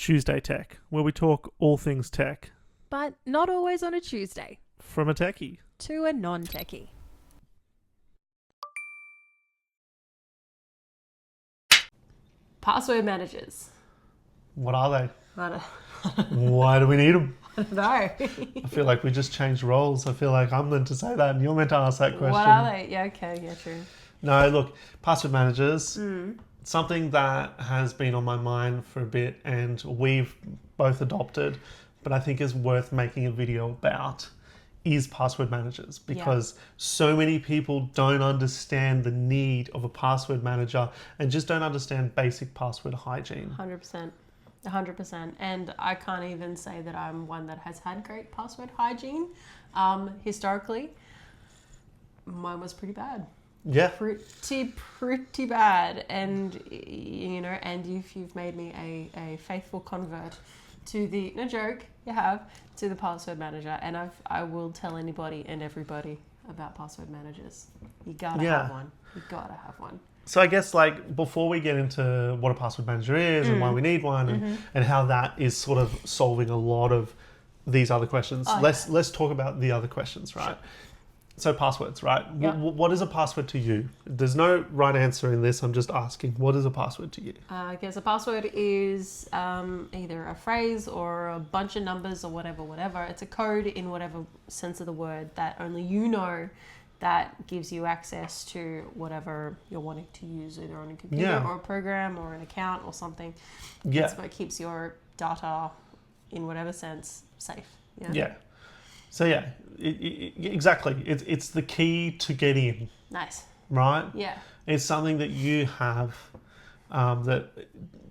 Tuesday Tech, where we talk all things tech. But not always on a Tuesday. From a techie. To a non-techy. Password managers. What are they? I don't Why do we need them? know. I feel like we just changed roles. I feel like I'm meant to say that and you're meant to ask that question. What are they? Yeah, okay, yeah, true. No, look, password managers, something that has been on my mind for a bit and we've both adopted, but I think is worth making a video about, is password managers, because so many people don't understand the need of a password manager and just don't understand basic password hygiene. 100%. 100%. And I can't even say that I'm one that has had great password hygiene. Historically, mine was pretty bad. Yeah. Pretty bad. And, you know, and if you've made me a faithful convert to the, no joke, you have, to the password manager. And I will tell anybody and everybody about password managers. You gotta have one. You gotta have one. So I guess, like, before we get into what a password manager is and why we need one and how that is sort of solving a lot of these other questions, let's talk about the other questions, right? Sure. So passwords, right? Yep. What is a password to you? There's no right answer in this. I'm just asking, what is a password to you? I guess a password is either a phrase or a bunch of numbers or whatever. It's a code in whatever sense of the word that only you know, that gives you access to whatever you're wanting to use, either on a computer or a program or an account or something. Yeah. That's what keeps your data, in whatever sense, safe. Yeah. Yeah. So yeah, exactly. It's the key to get in. Nice. Right? Yeah. It's something that you have that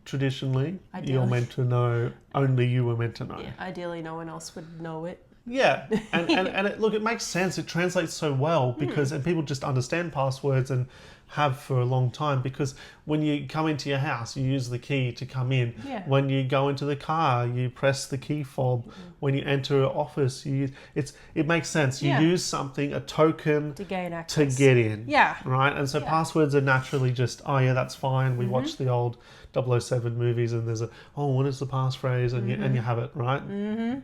traditionally you're meant to know, only you were meant to know. Yeah. Ideally, no one else would know it. Yeah, and it makes sense. It translates so well because and people just understand passwords and have for a long time, because when you come into your house, you use the key to come in. Yeah. When you go into the car, you press the key fob. When you enter an office, it makes sense. You use something, a token, to gain access, to get in. Yeah. Right? And so passwords are naturally just, oh yeah, that's fine. We watch the old 007 movies and there's what is the passphrase? And you have it, right? Mm-hmm.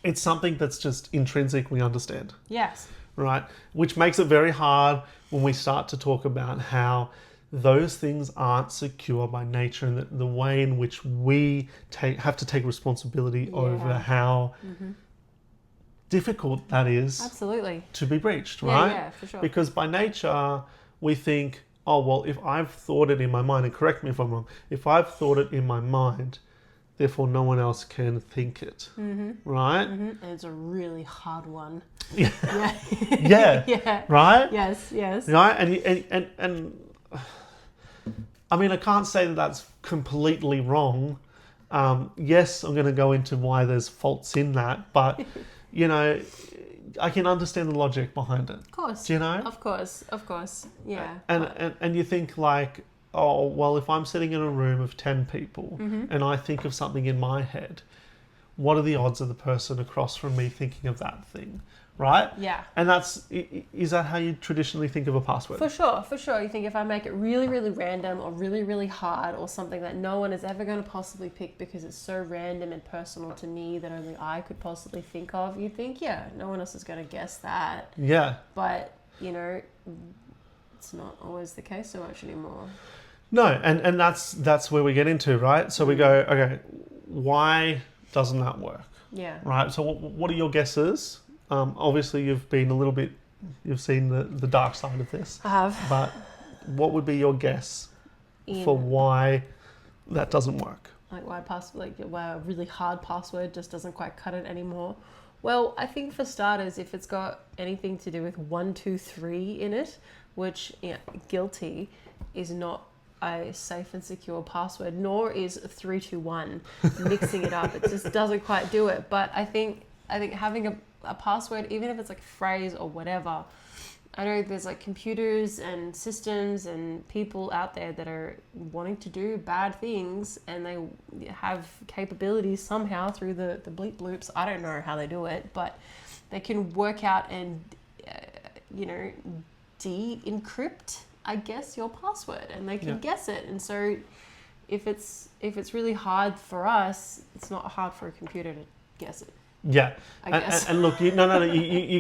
It's something that's just intrinsic, we understand. Yes. Right? Which makes it very hard when we start to talk about how those things aren't secure by nature, and the way in which we have to take responsibility over how difficult that is. Absolutely. To be breached, right? Yeah, for sure. Because by nature, we think, oh, well, if I've thought it in my mind, and correct me if I'm wrong, if I've thought it in my mind, therefore no one else can think it, right? Mm-hmm. And it's a really hard one. Yeah. Yeah. Yeah. Right? Yes. Right? And I mean, I can't say that that's completely wrong. Yes, I'm going to go into why there's faults in that, but, you know, I can understand the logic behind it. Of course. Do you know? Of course. Yeah. And you think like, oh, well, if I'm sitting in a room of 10 people and I think of something in my head, what are the odds of the person across from me thinking of that thing, right? Yeah. And is that how you traditionally think of a password? For sure. You think if I make it really, really random or really, really hard or something that no one is ever going to possibly pick because it's so random and personal to me that only I could possibly think of, you think, no one else is going to guess that. Yeah. But, you know, it's not always the case so much anymore. No, and that's where we get into, right? So we go, okay, why doesn't that work? Yeah. Right. So what are your guesses? Obviously, you've seen the dark side of this. I have. But what would be your guess for why that doesn't work? Like why a really hard password just doesn't quite cut it anymore? Well, I think for starters, if it's got anything to do with 1, 2, 3 in it, which guilty is not a safe and secure password, nor is 3, 2, 1 mixing it up. It just doesn't quite do it. But I think having a password, even if it's like a phrase or whatever, I know there's like computers and systems and people out there that are wanting to do bad things, and they have capabilities somehow through the bleep bloops. I don't know how they do it, but they can work out and de-encrypt, I guess, your password, and they can guess it. And so if it's really hard for us, it's not hard for a computer to guess it. Yeah, I guess. and look, you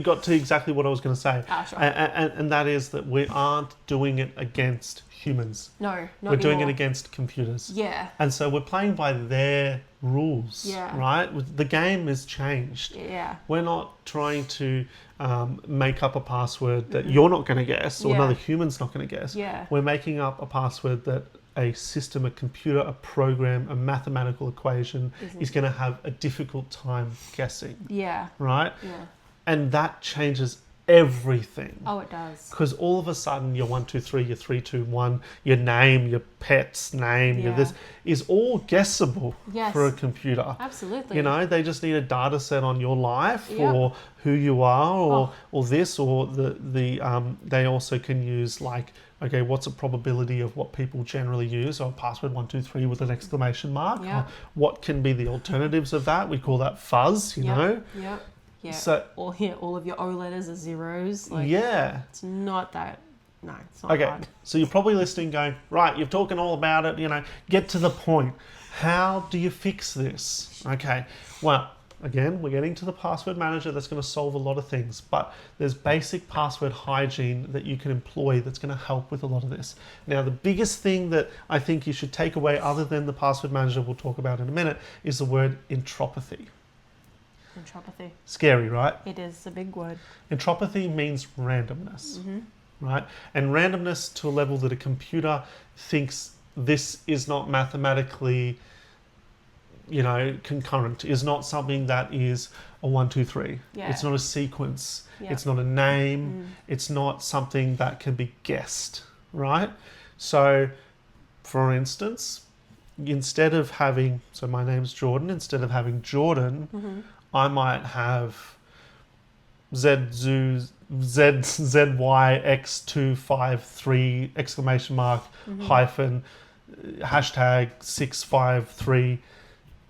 got to exactly what I was going to say, Sure. and that is that we aren't doing it against humans. No, not We're doing it anymore. against computers. Yeah. And so we're playing by their rules, Yeah. right? The game has changed. Yeah. We're not trying to make up a password that you're not going to guess or Yeah. another human's not going to guess. Yeah. We're making up a password that a system, a computer, a program, a mathematical equation is going to have a difficult time guessing, Yeah. right? Yeah. And that changes everything. Oh, it does. Because all of a sudden your 1, 2, 3, your 3, 2, 1, your name, your pet's name, your Yeah. this is all guessable Yes. for a computer. Absolutely. You know, they just need a data set on your life Yep. or who you are or Oh. or this or they also can use like, okay, what's a probability of what people generally use, or password 1, 2, 3 with an exclamation mark? Yeah. Or what can be the alternatives of that? We call that fuzz, you Yep. know? Yep. Yeah. So all of your O letters are zeros. Like, yeah. It's not that. No, it's not Okay, hard. so you're probably listening going, right, you're talking all about it, get to the point. How do you fix this? Okay, well, again, we're getting to the password manager that's going to solve a lot of things, but there's basic password hygiene that you can employ that's going to help with a lot of this. Now, the biggest thing that I think you should take away, other than the password manager we'll talk about in a minute, is the word entropy. Entropy. Scary, right? It is a big word. Entropy means randomness. Right? And randomness to a level that a computer thinks this is not mathematically, concurrent, is not something that is a 1, 2, 3. Yeah. It's not a sequence. Yeah. It's not a name. It's not something that can be guessed, right? So, for instance, instead of having, so my name's Jordan, instead of having Jordan, I might have ZYX253 exclamation mark hyphen hashtag 653,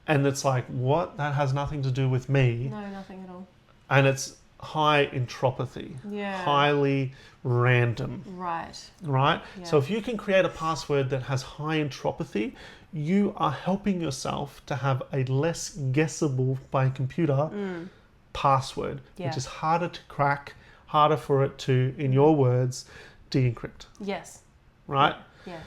and it's like, what? That has nothing to do with me. No, nothing at all. And it's high entropy. Yeah. Highly random. Right. Right? Yeah. So if you can create a password that has high entropy, you are helping yourself to have a less guessable by a computer password, Yeah. which is harder to crack, harder for it to, in your words, de-encrypt. Yes. Right? Yeah.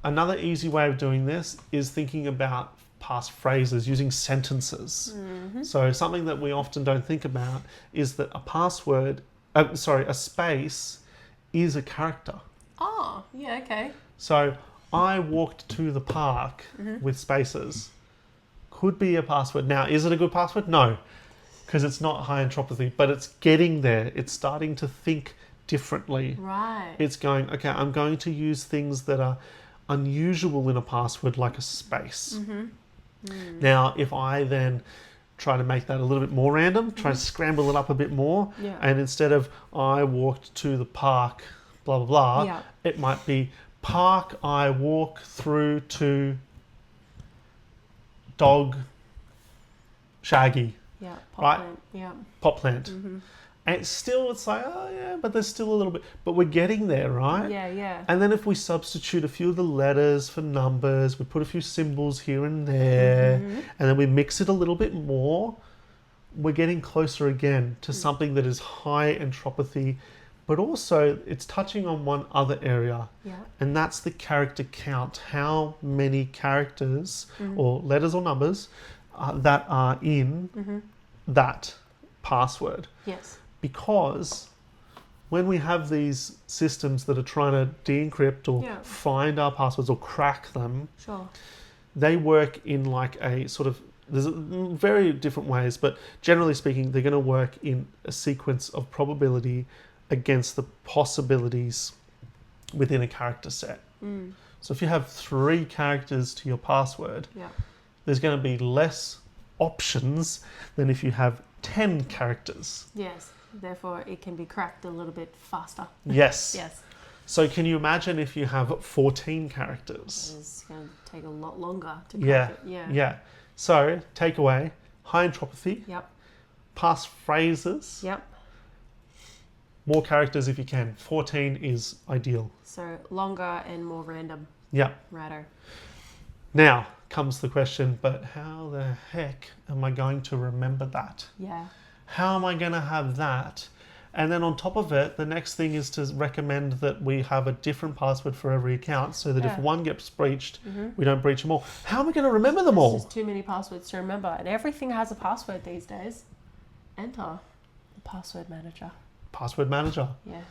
Another easy way of doing this is thinking about past phrases, using sentences. So something that we often don't think about is that a space is a character. Oh, yeah, okay. So I walked to the park with spaces. Could be a password. Now, is it a good password? No, because it's not high entropy, but it's getting there. It's starting to think differently. Right. It's going, okay, I'm going to use things that are unusual in a password, like a space. Now, if I then try to make that a little bit more random, try to scramble it up a bit more, Yeah. and instead of I walked to the park, blah, blah, blah, Yeah. it might be park I walk through to dog Shaggy, Yeah. Right. Plant. Yeah. pot plant. And it's like, oh yeah, but there's still a little bit, but we're getting there, right? Yeah, yeah. And then if we substitute a few of the letters for numbers, we put a few symbols here and there, and then we mix it a little bit more, we're getting closer again to something that is high entropy, but also it's touching on one other area, Yeah. and that's the character count. How many characters or letters or numbers that are in that password. Yes. Because when we have these systems that are trying to de-encrypt or Yeah. find our passwords or crack them, Sure. they work in like a sort of, there's very different ways, but generally speaking, they're going to work in a sequence of probability against the possibilities within a character set. So if you have 3 characters to your password, Yeah. there's going to be less options than if you have 10 characters. Yes. Therefore, it can be cracked a little bit faster. Yes. Yes. So can you imagine if you have 14 characters? It's going to take a lot longer to Yeah. crack it. Yeah. Yeah. So takeaway, high entropy, Yep. pass phrases, Yep. More characters if you can. 14 is ideal. So longer and more random. Yeah. Righto. Now comes the question, but how the heck am I going to remember that? Yeah. How am I going to have that? And then on top of it, the next thing is to recommend that we have a different password for every account so that if one gets breached, we don't breach them all. How am I going to remember them all? There's just too many passwords to remember. And everything has a password these days. Enter the password manager. Password manager. Yes.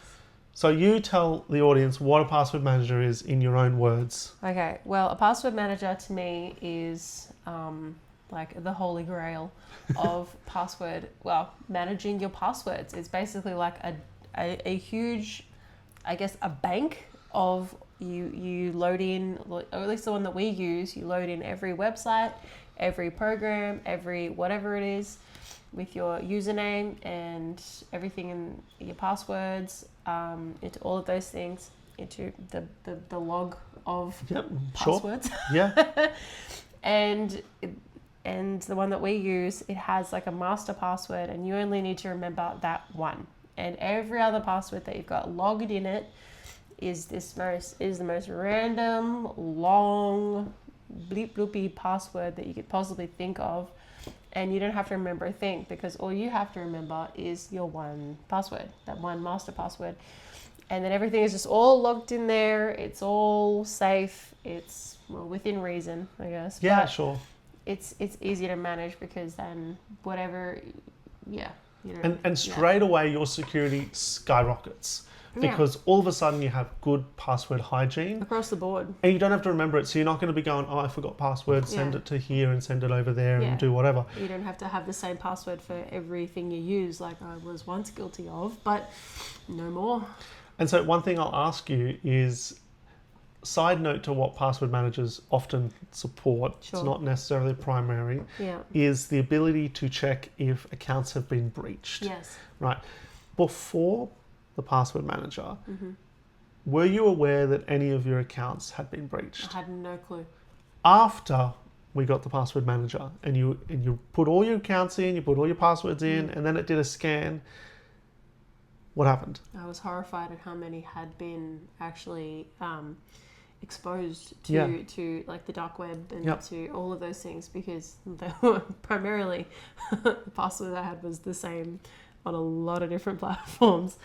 So you tell the audience what a password manager is in your own words. Okay. Well, a password manager to me is like the holy grail of managing your passwords. It's basically like a huge, I guess, a bank of you load in, or at least the one that we use, you load in every website, every program, every whatever it is with your username and everything in your passwords, into all of those things, into the log of passwords. Sure. Yeah. And the one that we use, it has like a master password, and you only need to remember that one. And every other password that you've got logged in it is the most random, long, bleep bloopy password that you could possibly think of. And you don't have to remember a thing, because all you have to remember is your one password, that one master password. And then everything is just all logged in there. It's all safe. It's within reason, I guess. Yeah, but sure. it's easier to manage, because then whatever, And straight away your security skyrockets, because all of a sudden you have good password hygiene across the board, and you don't have to remember it. So you're not going to be going, oh, I forgot password, send it to here and send it over there and do whatever. You don't have to have the same password for everything you use, like I was once guilty of, but no more. And so one thing I'll ask you is, side note to what password managers often support, it's not necessarily primary, is the ability to check if accounts have been breached. Yes. Right. Before the password manager, were you aware that any of your accounts had been breached? I had no clue. After we got the password manager and you put all your accounts in, you put all your passwords in, and then it did a scan, what happened? I was horrified at how many had been actually exposed to like the dark web and to all of those things, because they were primarily the password I had was the same on a lot of different platforms.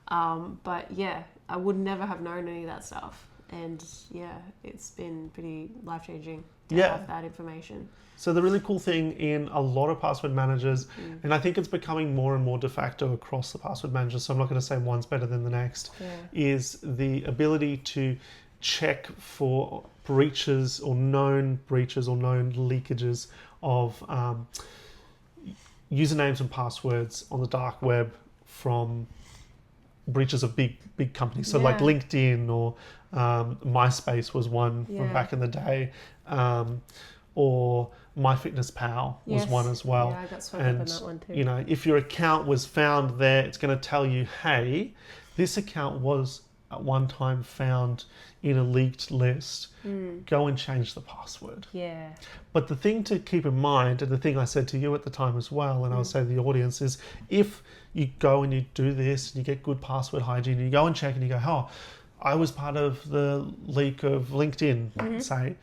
But yeah, I would never have known any of that stuff. And yeah, it's been pretty life-changing to have that information. So the really cool thing in a lot of password managers, and I think it's becoming more and more de facto across the password managers, so I'm not going to say one's better than the next, is the ability to check for breaches or known leakages of usernames and passwords on the dark web from breaches of big companies. So like LinkedIn or MySpace was one from back in the day, or MyFitnessPal was one as well. Yeah, I got swept up in that one too. You know, if your account was found there, it's going to tell you, hey, this account was at one time found in a leaked list. Go and change the password. Yeah. But the thing to keep in mind, and the thing I said to you at the time as well, and I would say to the audience, is if you go and you do this and you get good password hygiene, and you go and check and you go, oh, I was part of the leak of LinkedIn, say,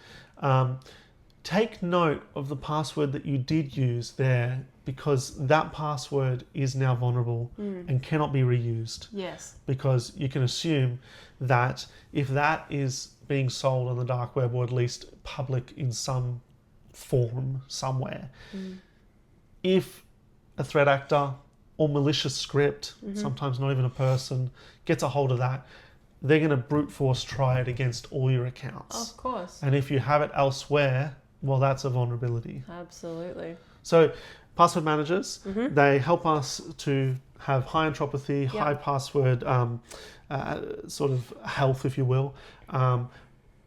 take note of the password that you did use there, because that password is now vulnerable and cannot be reused. Yes. Because you can assume that if that is being sold on the dark web, or at least public in some form somewhere, if a threat actor or malicious script, sometimes not even a person, gets a hold of that, they're going to brute force try it against all your accounts. Of course. And if you have it elsewhere, well, that's a vulnerability. Absolutely. So password managers, they help us to have high entropy, high password sort of health, if you will,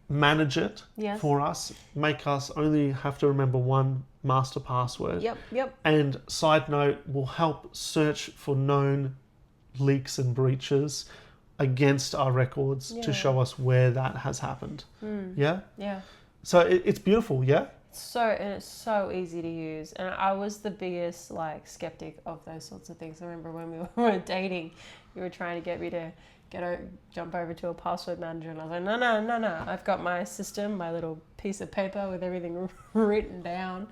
manage it for us, make us only have to remember one master password. Yep. And side note, will help search for known leaks and breaches against our records to show us where that has happened. Yeah? Yeah. So it's beautiful, yeah? It's so easy to use. And I was the biggest skeptic of those sorts of things. I remember when we were dating, you were trying to get me to jump over to a password manager, and I was like, no. I've got my system, my little piece of paper with everything written down.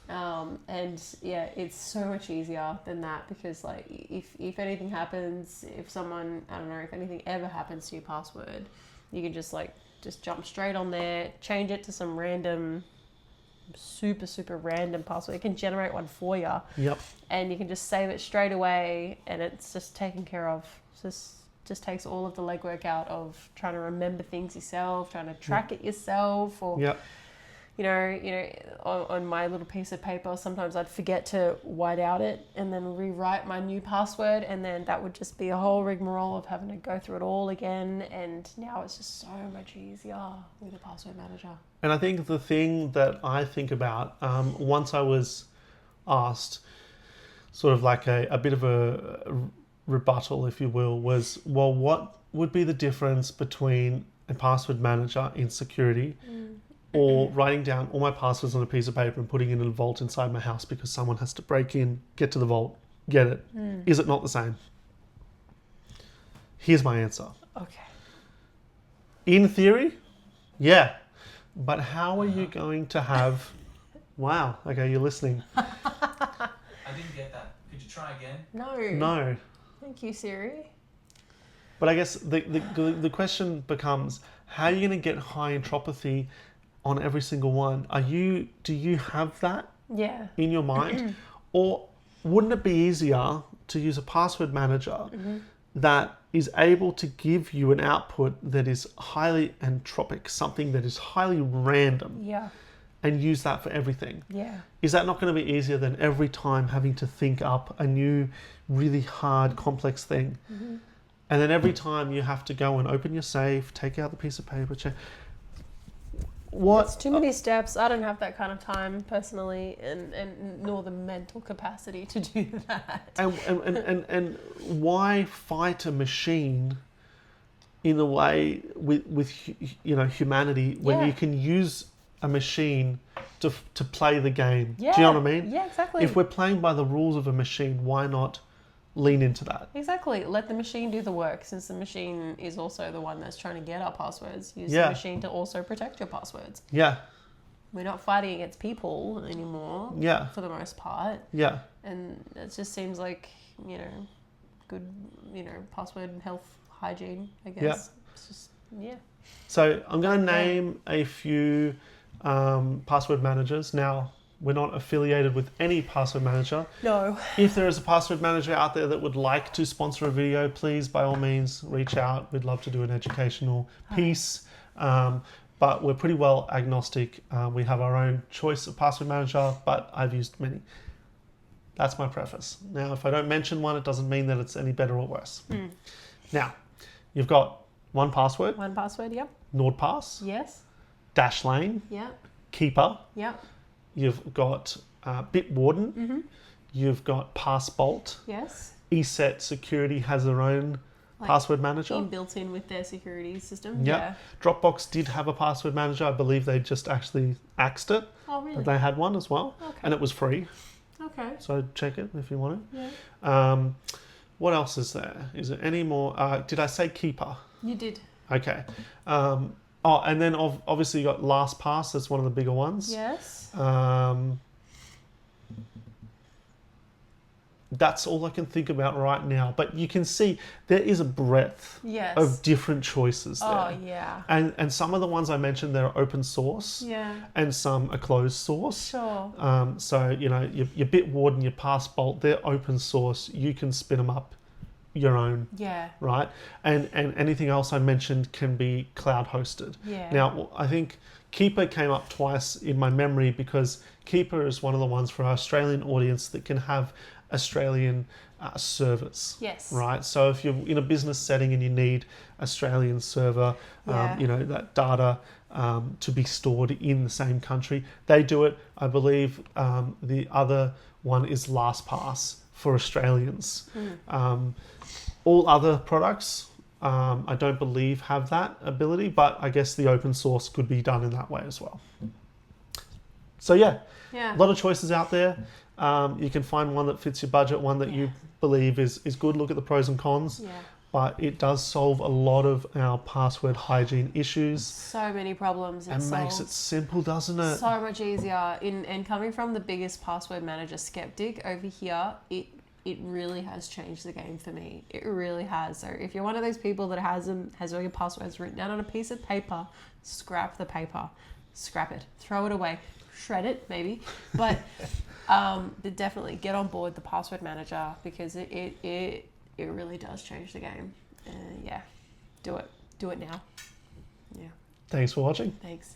And yeah, it's so much easier than that, because if anything happens, if anything ever happens to your password, you can just jump straight on there, change it to some random, super random password. It can generate one for you. Yep. And you can just save it straight away, and it's just taken care of. Just takes all of the legwork out of trying to remember things yourself, trying to track it yourself, or on my little piece of paper, sometimes I'd forget to white out it and then rewrite my new password, and then that would just be a whole rigmarole of having to go through it all again. And now it's just so much easier with a password manager. And I think the thing that I think about, once I was asked, sort of like a bit of a rebuttal, if you will, was, well, what would be the difference between a password manager in security or writing down all my passwords on a piece of paper and putting it in a vault inside my house because someone has to break in, get to the vault, get it? Is it not the same? Here's my answer. Okay. In theory, yeah. But how are you going to have... Wow, okay, you're listening. I didn't get that. Could you try again? No. Thank you, Siri. But I guess the question becomes, how are you going to get high entropy on every single one? Do you have that in your mind? Or wouldn't it be easier to use a password manager that is able to give you an output that is highly entropic, something that is highly random, and use that for everything? Yeah. Is that not going to be easier than every time having to think up a new, really hard, complex thing? And then every time you have to go and open your safe, take out the piece of paper, check. It's too many steps. I don't have that kind of time personally, and nor the mental capacity to do that. And why fight a machine in a way with humanity when you can use a machine to play the game? Do you know what I mean? Yeah, exactly. If we're playing by the rules of a machine, why not lean into that? Exactly. Let the machine do the work, since the machine is also the one that's trying to get our passwords. Use the machine to also protect your passwords. Yeah. We're not fighting against people anymore. Yeah. For the most part. Yeah. And it just seems like, good, password and health hygiene, I guess. Yeah. It's just, So I'm going to name a few password managers. Now, we're not affiliated with any password manager. No. If there is a password manager out there that would like to sponsor a video, please, by all means, reach out. We'd love to do an educational piece. But we're pretty well agnostic. We have our own choice of password manager, but I've used many. That's my preface. Now, if I don't mention one, it doesn't mean that it's any better or worse. Now, you've got 1Password. 1Password, yep. NordPass. Yes. Dashlane. Yep. Keeper. Yep. You've got Bitwarden. You've got Passbolt. Yes. ESET Security has their own password manager. Built in with their security system. Yep. Yeah. Dropbox did have a password manager. I believe they just actually axed it. Oh, really? But they had one as well. Okay. And it was free. Okay. So check it if you want it. Yeah. What else is there? Is there any more? Did I say Keeper? You did. Okay. And then obviously you got LastPass. That's one of the bigger ones. Yes. That's all I can think about right now. But you can see there is a breadth of different choices there. Oh, yeah. And some of the ones I mentioned, they're open source. Yeah. And some are closed source. Sure. So, your Bitwarden, your Passbolt, they're open source. You can spin them up your own. Yeah. Right? And anything else I mentioned can be cloud hosted. Yeah. Now, I think Keeper came up twice in my memory because Keeper is one of the ones for our Australian audience that can have Australian servers. Yes. Right? So if you're in a business setting and you need Australian server, that data to be stored in the same country, they do it. I believe the other one is LastPass for Australians. All other products, I don't believe have that ability, but I guess the open source could be done in that way as well. So yeah, Yeah. a lot of choices out there. You can find one that fits your budget, one that you believe is good. Look at the pros and cons. Yeah. But it does solve a lot of our password hygiene issues So many problems. and makes it simple, doesn't it? so much easier. And coming from the biggest password manager skeptic over here, it really has changed the game for me. It really has. So if you're one of those people that has all your passwords written down on a piece of paper, scrap the paper, scrap it, throw it away, shred it maybe, but definitely get on board the password manager because it really does change the game. Yeah, do it now. Yeah. Thanks for watching. Thanks.